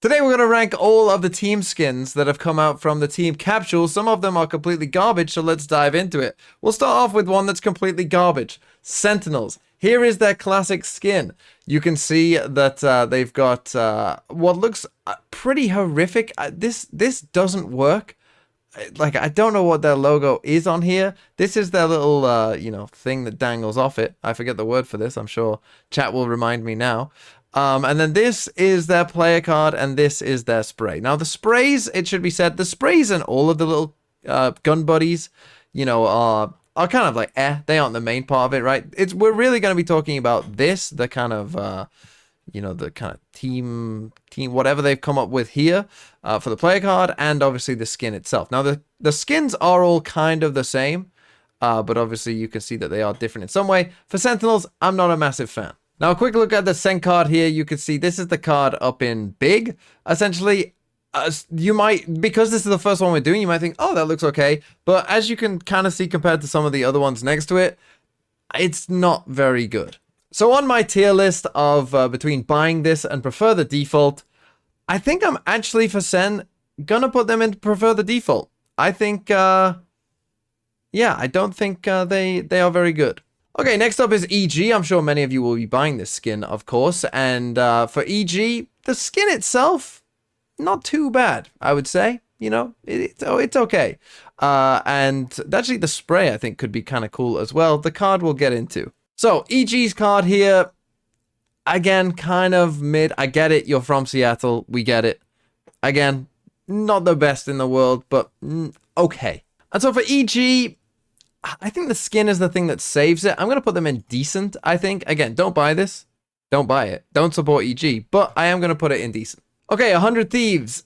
Today we're going to rank all of the team skins that have come out from the team capsules. Some of them are completely garbage, so let's dive into it. We'll start off with one that's completely garbage. Sentinels. Here is their classic skin. You can see that they've got what looks pretty horrific. This doesn't work. Like, I don't know what their logo is on here. This is their little, thing that dangles off it. I forget the word for this. I'm sure chat will remind me now. And then this is their player card, and this is their spray. Now, the sprays, it should be said, the sprays and all of the little gun buddies, are kind of like, they aren't the main part of it, right? We're really going to be talking about this, the kind of, the kind of team, whatever they've come up with here for the player card, and obviously the skin itself. Now, the skins are all kind of the same, but obviously you can see that they are different in some way. For Sentinels, I'm not a massive fan. Now, a quick look at the Sen card here. You can see this is the card up in big. Essentially, you might, because this is the first one we're doing, you might think, oh, that looks okay. But as you can kind of see compared to some of the other ones next to it, it's not very good. So on my tier list of between buying this and prefer the default, I think I'm actually, for Sen, gonna put them in prefer the default. I think, I don't think they are very good. Okay, next up is EG. I'm sure many of you will be buying this skin, of course. And for EG, the skin itself, not too bad, I would say. It's okay. And actually, the spray, I think, could be kind of cool as well. The card we'll get into. So, EG's card here, again, kind of mid. I get it. You're from Seattle. We get it. Again, not the best in the world, but okay. And so for EG, I think the skin is the thing that saves it. I'm going to put them in decent, I think. Again, don't buy this. Don't buy it. Don't support EG. But I am going to put it in decent. Okay, 100 Thieves.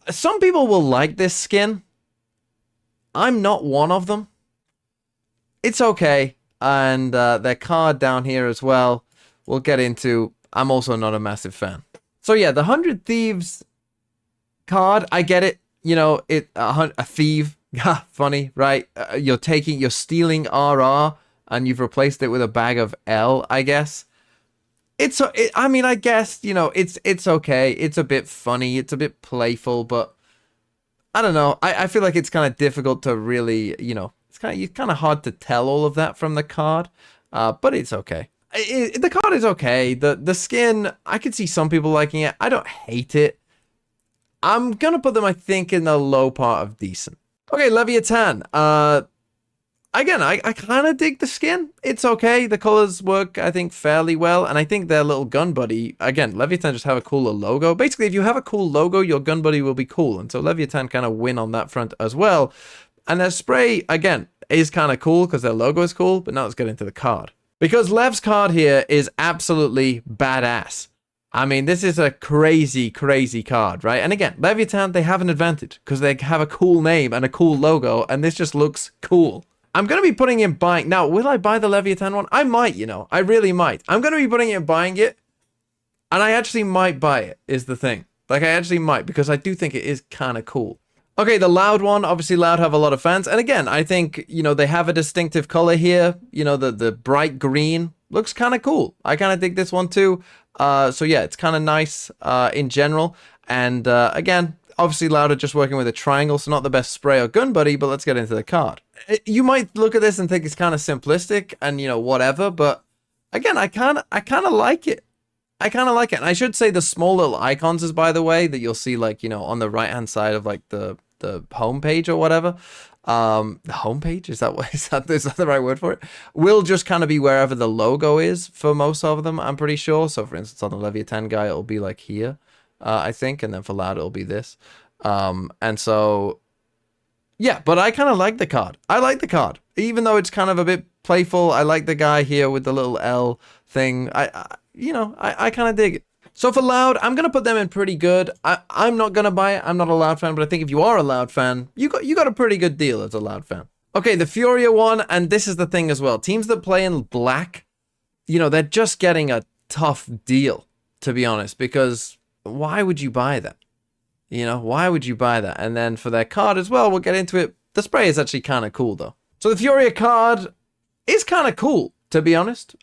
Some people will like this skin. I'm not one of them. It's okay. And their card down here as well, we'll get into. I'm also not a massive fan. So yeah, the 100 Thieves card, I get it. A thief. Funny, right? You're stealing RR and you've replaced it with a bag of L, I guess. I guess, it's okay. It's a bit funny. It's a bit playful, but I don't know. I feel like it's kind of difficult to really, it's kind of hard to tell all of that from the card, but it's okay. The card is okay. The skin, I could see some people liking it. I don't hate it. I'm going to put them, I think, in the low part of decent. Okay, Leviathan. Again, I kind of dig the skin. It's okay. The colors work, I think, fairly well. And I think their little gun buddy, again, Leviathan just have a cooler logo. Basically, if you have a cool logo, your gun buddy will be cool. And so Leviathan kind of win on that front as well. And their spray, again, is kind of cool because their logo is cool. But now let's get into the card. Because Lev's card here is absolutely badass. I mean, this is a crazy, crazy card, right? And again, Leviathan, they have an advantage because they have a cool name and a cool logo, and this just looks cool. I'm going to be putting in buying. Now, will I buy the Leviathan one? I might, I really might. I'm going to be putting in buying it, and I actually might buy it, is the thing. Like, I actually might, because I do think it is kind of cool. Okay, the Loud one. Obviously, Loud have a lot of fans. And again, I think, they have a distinctive color here. The bright green looks kind of cool. I kind of dig this one too. So yeah, it's kind of nice in general. And again, obviously Loud are just working with a triangle, so not the best spray or gun buddy, but let's get into the card. You might look at this and think it's kind of simplistic and, whatever, but again, I kind of like it. I kind of like it. And I should say the small little icons is, by the way, that you'll see, like, on the right-hand side of, like, the homepage or whatever. The homepage, is that the right word for it? Will just kind of be wherever the logo is for most of them, I'm pretty sure. So for instance, on the Leviathan guy, it'll be like here, I think, and then for Loud it'll be this. And so yeah, but I kind of like the card. I like the card, even though it's kind of a bit playful. I like the guy here with the little L thing. I kind of dig it. So for Loud, I'm going to put them in pretty good. I'm not going to buy it. I'm not a Loud fan, but I think if you are a Loud fan, you got a pretty good deal as a Loud fan. Okay, the Furia one, and this is the thing as well. Teams that play in black, they're just getting a tough deal, to be honest, because why would you buy that? Why would you buy that? And then for their card as well, we'll get into it. The spray is actually kind of cool, though. So the Furia card is kind of cool, to be honest.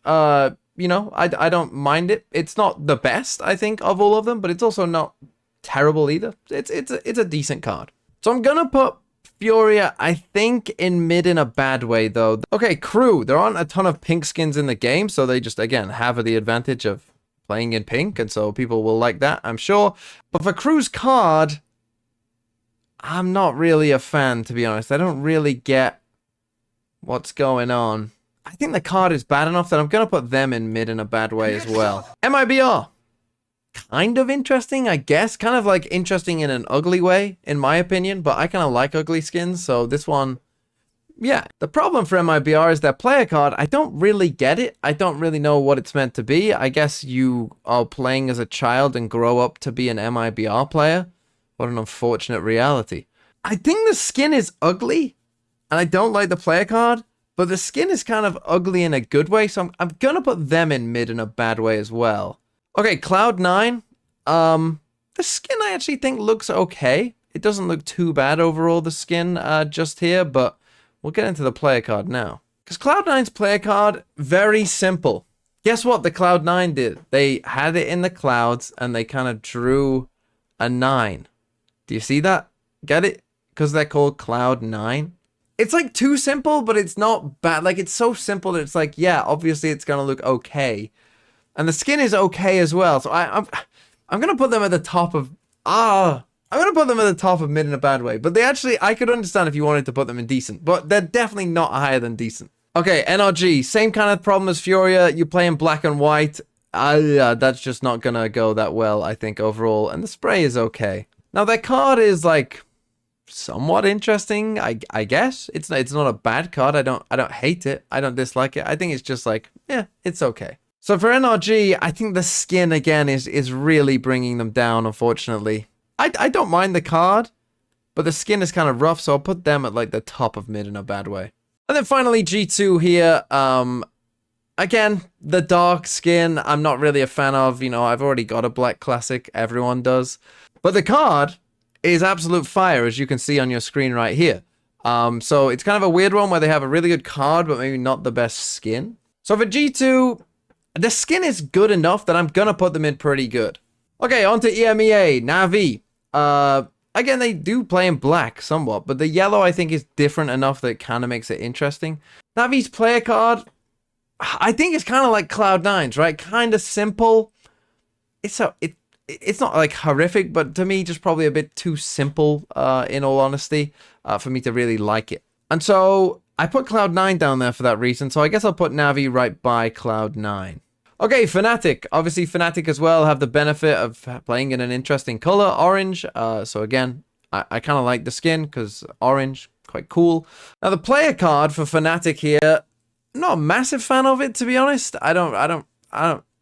you know, I don't mind it. It's not the best, I think, of all of them, but it's also not terrible either. It's a decent card. So I'm gonna put Furia, I think, in mid in a bad way, though. Okay, crew. There aren't a ton of pink skins in the game, so they just, again, have the advantage of playing in pink, and so people will like that, I'm sure. But for crew's card, I'm not really a fan, to be honest. I don't really get what's going on. I think the card is bad enough that I'm going to put them in mid in a bad way as well. MIBR. Kind of interesting, I guess. Kind of like interesting in an ugly way, in my opinion. But I kind of like ugly skins, so this one, yeah. The problem for MIBR is that player card, I don't really get it. I don't really know what it's meant to be. I guess you are playing as a child and grow up to be an MIBR player. What an unfortunate reality. I think the skin is ugly, and I don't like the player card, but the skin is kind of ugly in a good way, so I'm going to put them in mid in a bad way as well. Okay, Cloud9. The skin I actually think looks okay. It doesn't look too bad overall, the skin just here, but we'll get into the player card now. Because Cloud9's player card, very simple. Guess what the Cloud9 did? They had it in the clouds, and they kind of drew a 9. Do you see that? Get it? Because they're called Cloud9. It's like too simple, but it's not bad. Like, it's so simple that it's like, yeah, obviously it's going to look okay. And the skin is okay as well. So I'm going to put them at the top of... I'm going to put them at the top of mid in a bad way. But they actually... I could understand if you wanted to put them in decent. But they're definitely not higher than decent. Okay, NRG. Same kind of problem as Furia. You play in black and white. That's just not going to go that well, I think, overall. And the spray is okay. Now, their card is, like, somewhat interesting, I guess. It's not a bad card. I don't hate it. I don't dislike it. I think it's just like, yeah, it's okay. So for NRG, I think the skin, again, is really bringing them down, unfortunately. I don't mind the card, but the skin is kind of rough, so I'll put them at, like, the top of mid in a bad way. And then finally, G2 here. Again, the dark skin, I'm not really a fan of. You know, I've already got a black classic. Everyone does. But the card is absolute fire, as you can see on your screen right here. So it's kind of a weird one where they have a really good card, but maybe not the best skin. So for G2, the skin is good enough that I'm going to put them in pretty good. Okay, on to EMEA, Na'Vi. Again, they do play in black somewhat, but the yellow I think is different enough that it kind of makes it interesting. Na'Vi's player card, I think it's kind of like Cloud9's, right? Kind of simple. It's not like horrific, but to me, just probably a bit too simple, in all honesty, for me to really like it. And so I put Cloud9 down there for that reason, so I guess I'll put Na'Vi right by Cloud9. Okay, Fnatic. Obviously, Fnatic as well have the benefit of playing in an interesting color, orange. So again, I kind of like the skin because orange, quite cool. Now, the player card for Fnatic here, not a massive fan of it, to be honest. I don't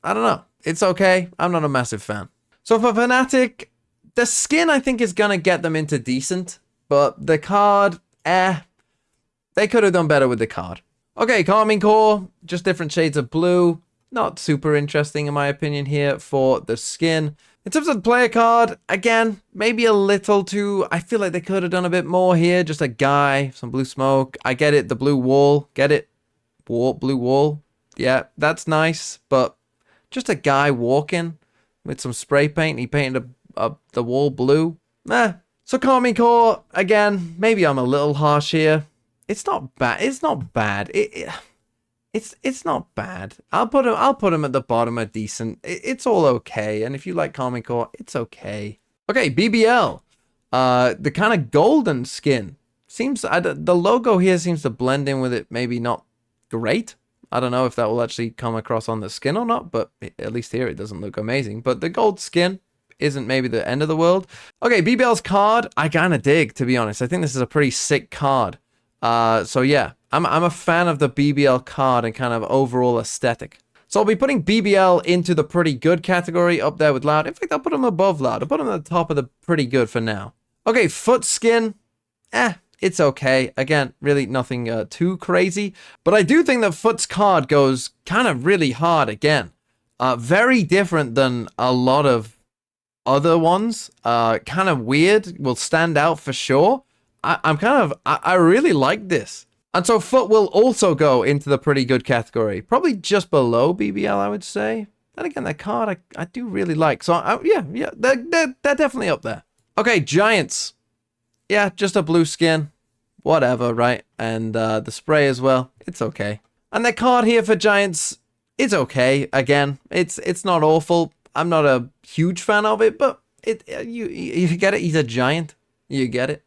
know. It's okay. I'm not a massive fan. So for Fnatic, the skin I think is going to get them into decent, but the card, they could have done better with the card. Okay, Calming Core, just different shades of blue. Not super interesting in my opinion here for the skin. In terms of the player card, again, maybe a little too, I feel like they could have done a bit more here. Just a guy, some blue smoke. I get it, the blue wall, get it? Blue wall. Yeah, that's nice, but just a guy walking with some spray paint. He painted the wall blue. So Calming Core, again, maybe I'm a little harsh here. It's not bad. It's not bad. It's not bad. I'll put him at the bottom of decent. It's all okay. And if you like Calming Core, it's okay. Okay, BBL. The kind of golden skin. Seems the logo here seems to blend in with it. Maybe not great. I don't know if that will actually come across on the skin or not, but at least here it doesn't look amazing. But the gold skin isn't maybe the end of the world. Okay, BBL's card, I kind of dig, to be honest. I think this is a pretty sick card. So yeah, I'm a fan of the BBL card and kind of overall aesthetic. So I'll be putting BBL into the pretty good category up there with Loud. In fact, I'll put him above Loud. I'll put him at the top of the pretty good for now. Okay, Foot skin, it's okay. Again, really nothing too crazy. But I do think that Foot's card goes kind of really hard again. Very different than a lot of other ones. Kind of weird. Will stand out for sure. I really like this. And so Foot will also go into the pretty good category. Probably just below BBL, I would say. And again, that card I do really like. So, yeah, they're definitely up there. Okay, Giants. Yeah, just a blue skin. Whatever, right? And the spray as well. It's okay. And the card here for Giants is okay. Again, it's not awful. I'm not a huge fan of it, but you get it. He's a giant. You get it.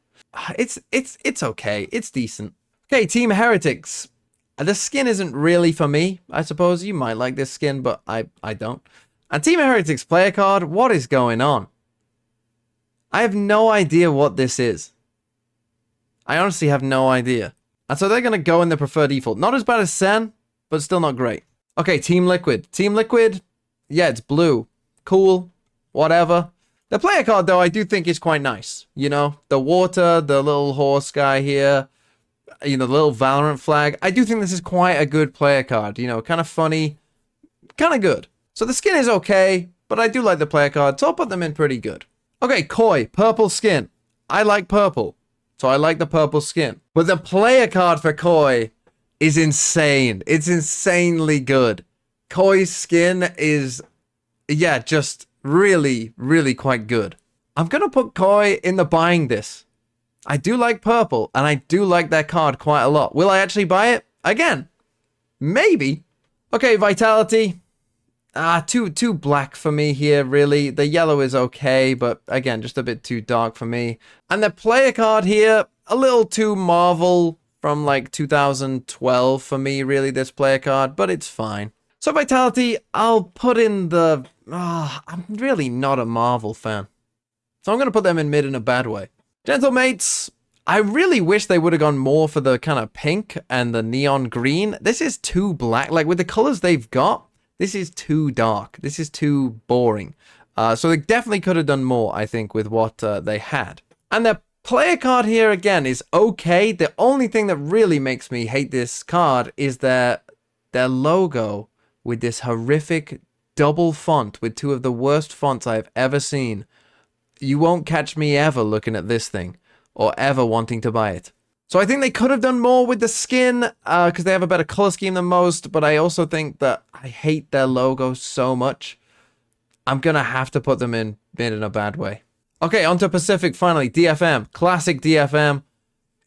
It's okay. It's decent. Okay, Team Heretics. The skin isn't really for me, I suppose. You might like this skin, but I don't. And Team Heretics player card, what is going on? I have no idea what this is. I honestly have no idea. And so they're going to go in the preferred default. Not as bad as Sen, but still not great. Okay, Team Liquid. Team Liquid, yeah, it's blue. Cool. Whatever. The player card, though, I do think is quite nice. You know, the water, the little horse guy here. You know, the little Valorant flag. I do think this is quite a good player card. You know, kind of funny. Kind of good. So the skin is okay, but I do like the player card, so I'll put them in pretty good. Okay, Koi. Purple skin. I like purple, so I like the purple skin. But the player card for Koi is insane. It's insanely good. Koi's skin is, yeah, just really, really quite good. I'm going to put Koi in the buying this. I do like purple, and I do like that card quite a lot. Will I actually buy it? Again, maybe. Okay, Vitality. Too black for me here, really. The yellow is okay, but again, just a bit too dark for me. And the player card here, a little too Marvel from like 2012 for me, really, this player card, but it's fine. So Vitality, I'll put in the... I'm really not a Marvel fan. So I'm going to put them in mid in a bad way. Gentlemates, I really wish they would have gone more for the kind of pink and the neon green. This is too black. Like, with the colors they've got, this is too dark. This is too boring. So they definitely could have done more, I think, with what they had. And their player card here, again, is okay. The only thing that really makes me hate this card is their logo with this horrific double font with two of the worst fonts I've ever seen. You won't catch me ever looking at this thing or ever wanting to buy it. So I think they could have done more with the skin because they have a better color scheme than most, but I also think that I hate their logo so much. I'm going to have to put them in a bad way. Okay, on to Pacific finally. DFM. Classic DFM.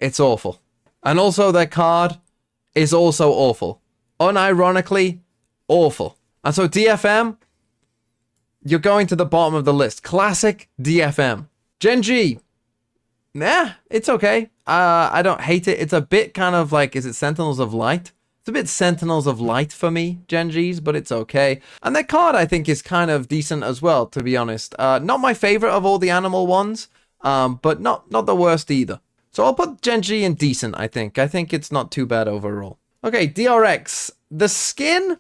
It's awful. And also their card is also awful. Unironically, awful. And so DFM... you're going to the bottom of the list. Classic DFM. Gen G. Nah, it's okay. I don't hate it. It's a bit kind of like, is it Sentinels of Light? It's a bit Sentinels of Light for me, Gen Gs, but it's okay. And their card, I think, is kind of decent as well, to be honest. Not my favorite of all the animal ones, but not the worst either. So I'll put Gen G in decent, I think. I think it's not too bad overall. Okay, DRX. The skin,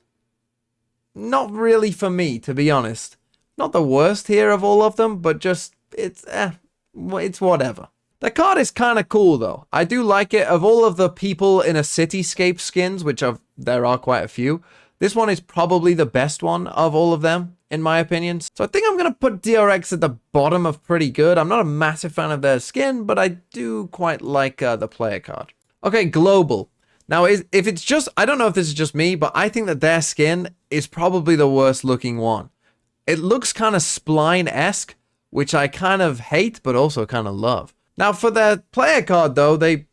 not really for me, to be honest. Not the worst here of all of them, but just, it's whatever. The card is kind of cool, though. I do like it. Of all of the people in a cityscape skins, which there are quite a few, this one is probably the best one of all of them, in my opinion. So I think I'm going to put DRX at the bottom of pretty good. I'm not a massive fan of their skin, but I do quite like the player card. Okay, Global. Now, if it's just, I don't know if this is just me, but I think that their skin is probably the worst looking one. It looks kind of Spline-esque, which I kind of hate, but also kind of love. Now, for their player card, though, they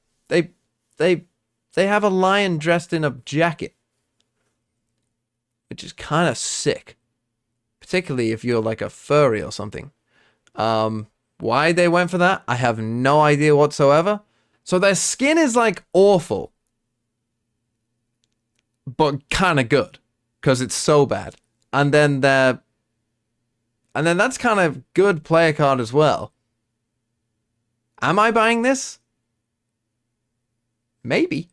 have a lion dressed in a jacket, which is kind of sick, particularly if you're like a furry or something. Why they went for that, I have no idea whatsoever. So their skin is like awful, but kind of good because it's so bad. And then that's kind of good player card as well. Am I buying this? Maybe.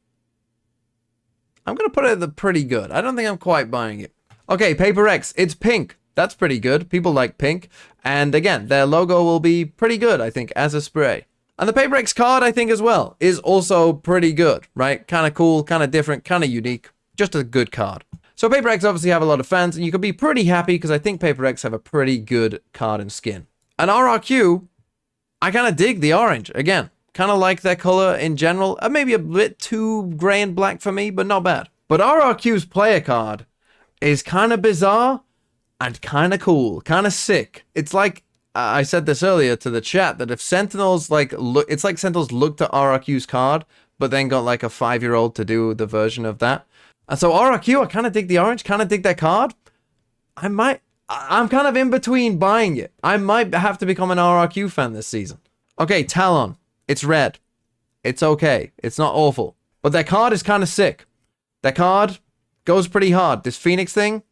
I'm going to put it at the pretty good. I don't think I'm quite buying it. Okay, Paper X. It's pink. That's pretty good. People like pink. And again, their logo will be pretty good, I think, as a spray. And the Paper X card, I think, as well, is also pretty good, right? Kind of cool, kind of different, kind of unique. Just a good card. So Paper X obviously have a lot of fans, and you can be pretty happy because I think Paper X have a pretty good card and skin. And RRQ, I kind of dig the orange. Again, Kind of like their color in general. Maybe a bit too gray and black for me, but not bad. But RRQ's player card is kind of bizarre and kind of cool, kind of sick. It's like, I said this earlier to the chat, that if Sentinels it's like Sentinels looked at RRQ's card, but then got like a 5-year-old to do the version of that. And so RRQ, I kind of dig the orange, kind of dig their card. I'm kind of in between buying it. I might have to become an RRQ fan this season. Okay, Talon. It's red. It's okay. It's not awful. But their card is kind of sick. Their card goes pretty hard. This Phoenix thing.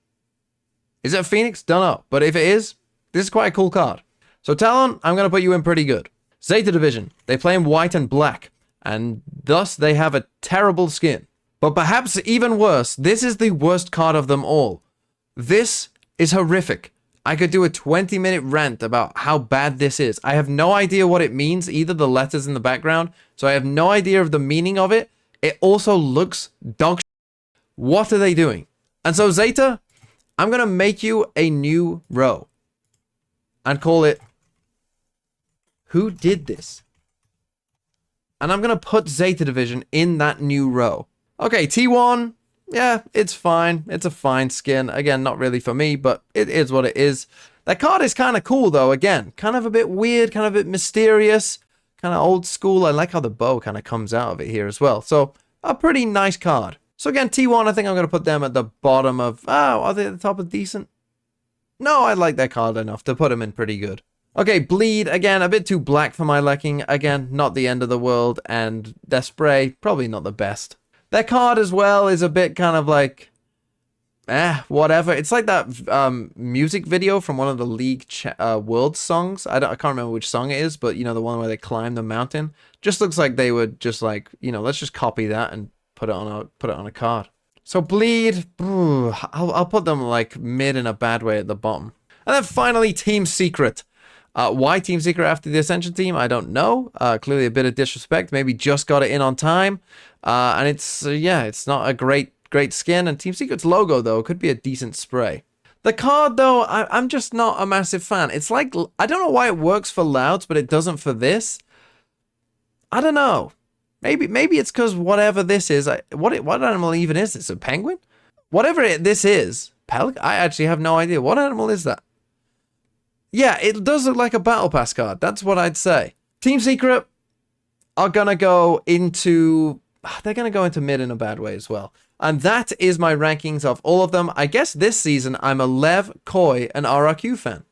Is it a Phoenix? Don't know. But if it is, this is quite a cool card. So Talon, I'm going to put you in pretty good. Zeta Division. They play in white and black. And thus they have a terrible skin. But perhaps even worse, this is the worst card of them all. This is horrific. I could do a 20-minute rant about how bad this is. I have no idea what it means, either the letters in the background, so I have no idea of the meaning of it. It also looks dog shit. What are they doing? And so Zeta, I'm going to make you a new row and call it Who Did This? And I'm going to put Zeta Division in that new row. Okay, T1. Yeah, it's fine. It's a fine skin. Again, not really for me, but it is what it is. That card is kind of cool, though. Again, kind of a bit weird, kind of a bit mysterious, kind of old school. I like how the bow kind of comes out of it here as well. So, a pretty nice card. So, again, T1, I think I'm going to put them at the bottom of... Oh, are they at the top of decent? No, I like that card enough to put them in pretty good. Okay, Bleed, again, a bit too black for my liking. Again, not the end of the world. And their spray, probably not the best. Their card as well is a bit kind of like, whatever. It's like that music video from one of the League World songs. I can't remember which song it is, but you know, the one where they climb the mountain. Just looks like they would just like, you know, let's just copy that and put it on a card. So Bleed, I'll put them like mid in a bad way at the bottom. And then finally, Team Secret. Why Team Secret after the Ascension team? I don't know. Clearly a bit of disrespect. Maybe just got it in on time. And it's, yeah, it's not a great skin. And Team Secret's logo, though, could be a decent spray. The card, though, I'm just not a massive fan. It's like, I don't know why it works for Louds, but it doesn't for this. I don't know. Maybe it's because whatever this is, what animal even is this? A penguin? Whatever this is, pelican? I actually have no idea. What animal is that? Yeah, it does look like a Battle Pass card. That's what I'd say. Team Secret are going to go into... They're going to go into mid in a bad way as well. And that is my rankings of all of them. I guess this season I'm a Lev, Koi, and RRQ fan.